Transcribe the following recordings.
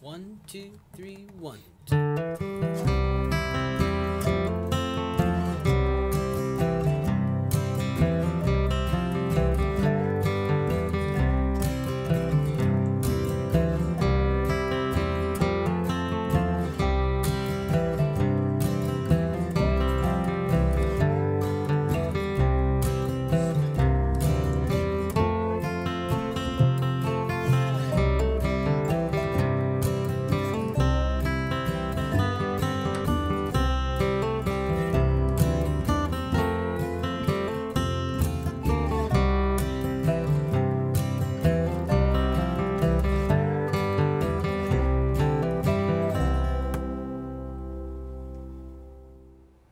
1, 2, 3, 1, 2.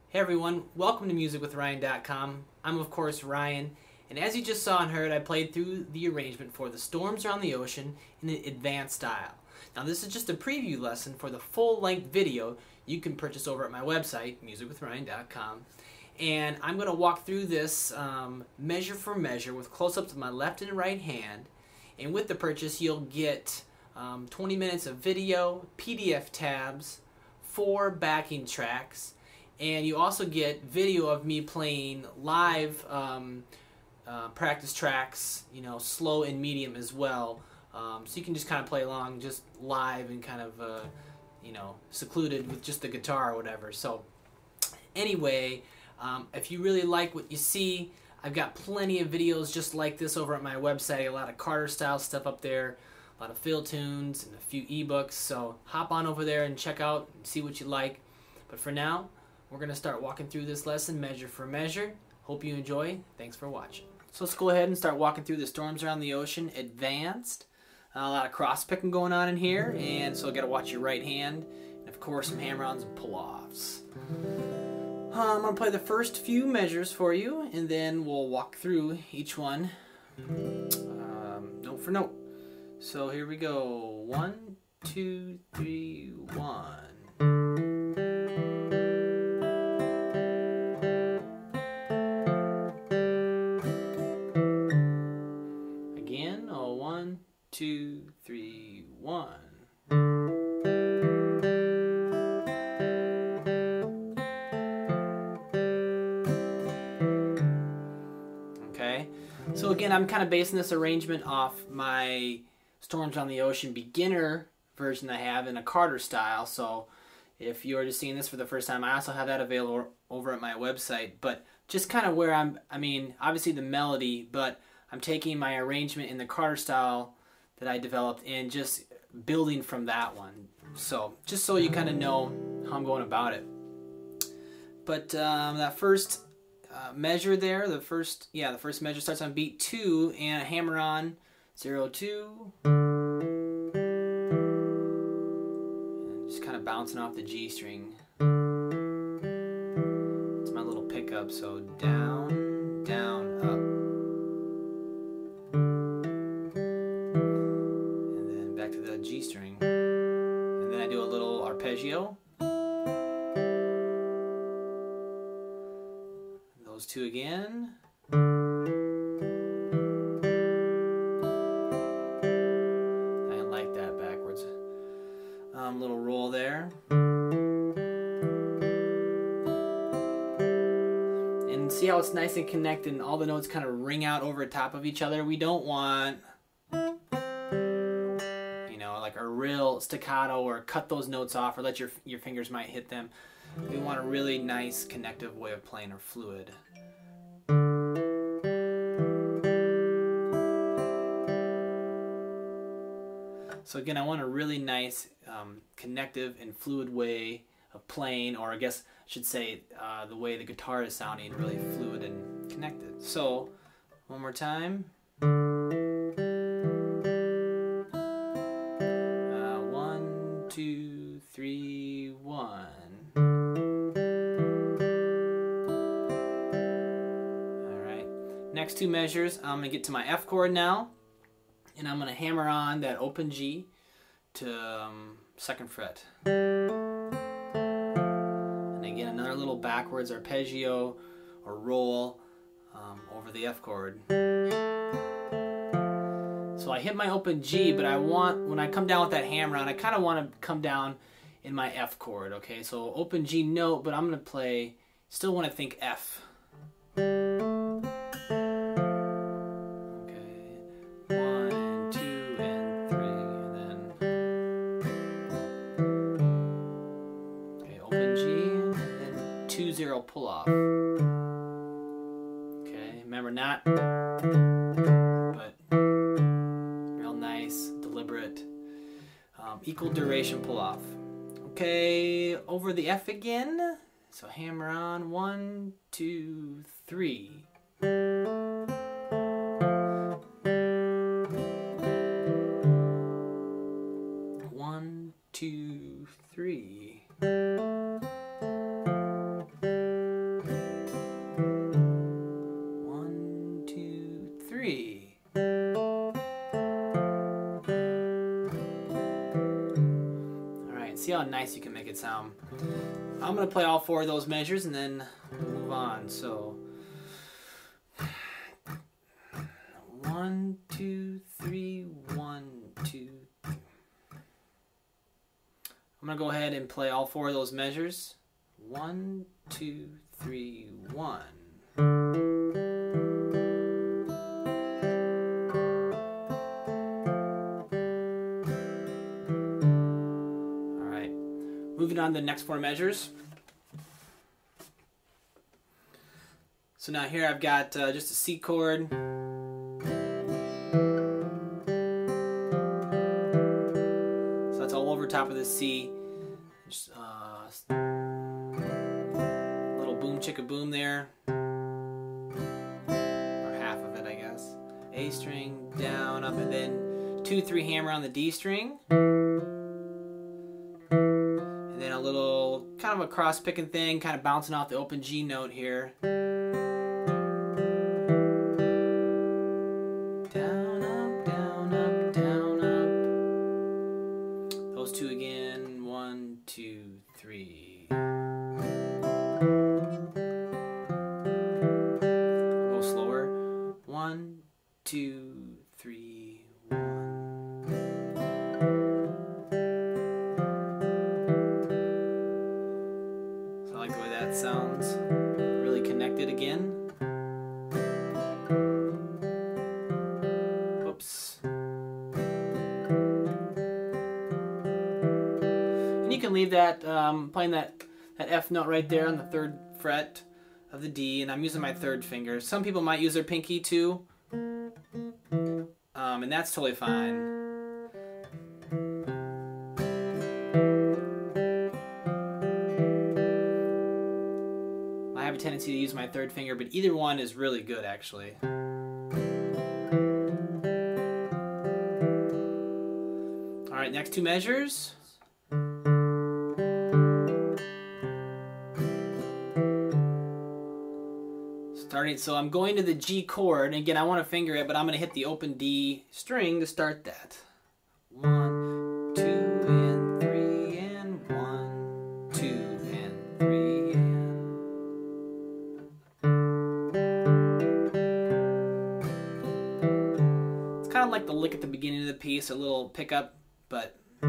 Hey everyone, welcome to musicwithryan.com. I'm of course Ryan, and as you just saw and heard, I played through the arrangement for The Storms Are on the Ocean in an advanced style. Now this is just a preview lesson for the full-length video you can purchase over at my website, musicwithryan.com. And I'm going to walk through this measure for measure with close-ups of my left and right hand. And with the purchase, you'll get 20 minutes of video, PDF tabs, 4 backing tracks, and you also get video of me playing live practice tracks, you know, slow and medium as well. So you can just kind of play along just live and kind of, you know, secluded with just the guitar or whatever. So anyway, if you really like what you see, I've got plenty of videos just like this over at my website. A lot of Carter style stuff up there, a lot of fill tunes and a few ebooks. So hop on over there and check out and see what you like. But for now, we're going to start walking through this lesson measure for measure. Hope you enjoy. Thanks for watching. So let's go ahead and start walking through The Storms Are on the Ocean Advanced. A lot of cross picking going on in here, and so you got to watch your right hand, and of course some hammer-ons and pull-offs. I'm going to play the first few measures for you, and then we'll walk through each one note for note. So here we go. 1, 2, 3, 1. Again, 1, 2, 3, 1. Okay, so again, I'm kind of basing this arrangement off my Storms on the Ocean beginner version I have in a Carter style. So if you're just seeing this for the first time, I also have that available over at my website. But just kind of where I mean, obviously the melody, but I'm taking my arrangement in the Carter style that I developed and just building from that one. So just so you kind of know how I'm going about it. But that first measure there, the first measure starts on beat 2 and a hammer on 0, 2. And just kind of bouncing off the G string. It's my little pickup, so down, down, up. G string, and then I do a little arpeggio. Those two again. I like that backwards. Little roll there. And see how it's nice and connected and all the notes kind of ring out over top of each other. We don't want like a real staccato or cut those notes off or let your fingers might hit them. We want a really nice connective way of playing or fluid. So again, I want a really nice connective and fluid way of playing, or I guess I should say the way the guitar is sounding, really fluid and connected. So one more time. 2, 3, 1. Alright, next two measures, I'm going to get to my F chord now, and I'm going to hammer on that open G to 2nd fret. And again, another little backwards arpeggio or roll over the F chord. So So I hit my open G, but I want, when I come down with that hammer on, I kind of want to come down in my F chord, okay? So open G note, but I'm going to play, still want to think F. Okay, 1 and 2 and 3, and then okay, open G, and then 2-0 pull off. Okay, remember not, but real nice, deliberate, equal duration pull off. Okay, over the F again. So hammer on, 1, 2, 3. 1, 2, 3. 1, 2, 3. Alright, see how nice you can make it sound. I'm going to play all 4 of those measures and then move on. So 1, 2, 3, 1, 2, 3. I'm going to go ahead and play all 4 of those measures. 1, 2, 3, 1. Alright, moving on to the next 4 measures. So now here I've got just a C chord. So that's all over top of the C. Just little boom chicka boom there. Or half of it, I guess. A string, down, up, and then 2-3 hammer on the D string. And then a little kind of a cross picking thing, kind of bouncing off the open G note here. Down, up, down, up, down, up. Those 2 again. 1, 2, 3. I'll go slower. 1, 2, 3, 1. So I like the way that sounds. Really connected again. Whoops. And you can leave that, playing that F note right there on the 3rd fret of the D, and I'm using my 3rd finger. Some people might use their pinky too, and that's totally fine. I have a tendency to use my 3rd finger, but either one is really good actually. Alright, next 2 measures. So I'm going to the G chord, and again I want to finger it, but I'm going to hit the open D string to start that. 1, 2, and 3, and 1, 2, and 3, and it's kind of like the lick at the beginning of the piece, a little pickup, but I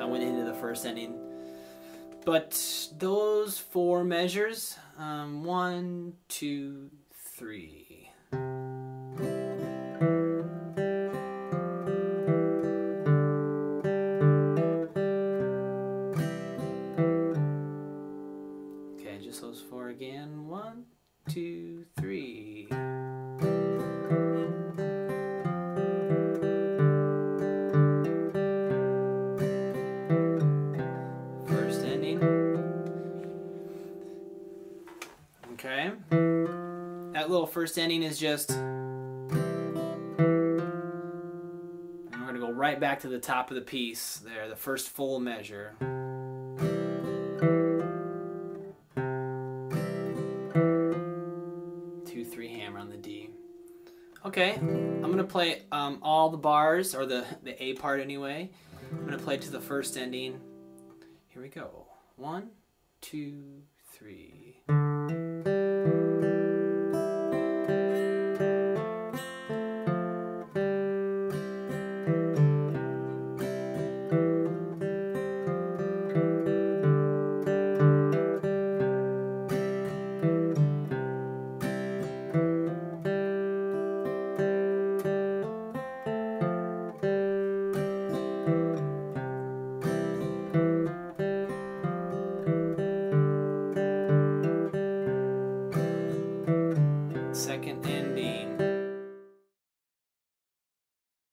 went into the first ending. But those 4 measures, 1, 2, 3. Okay, just those 4 again. 1, 2, 3. Okay, that little first ending is just, and we're going to go right back to the top of the piece there, the first full measure. 2-3 hammer on the D. Okay, I'm going to play all the bars, or the A part anyway. I'm going to play to the first ending. Here we go. 1, 2, 3.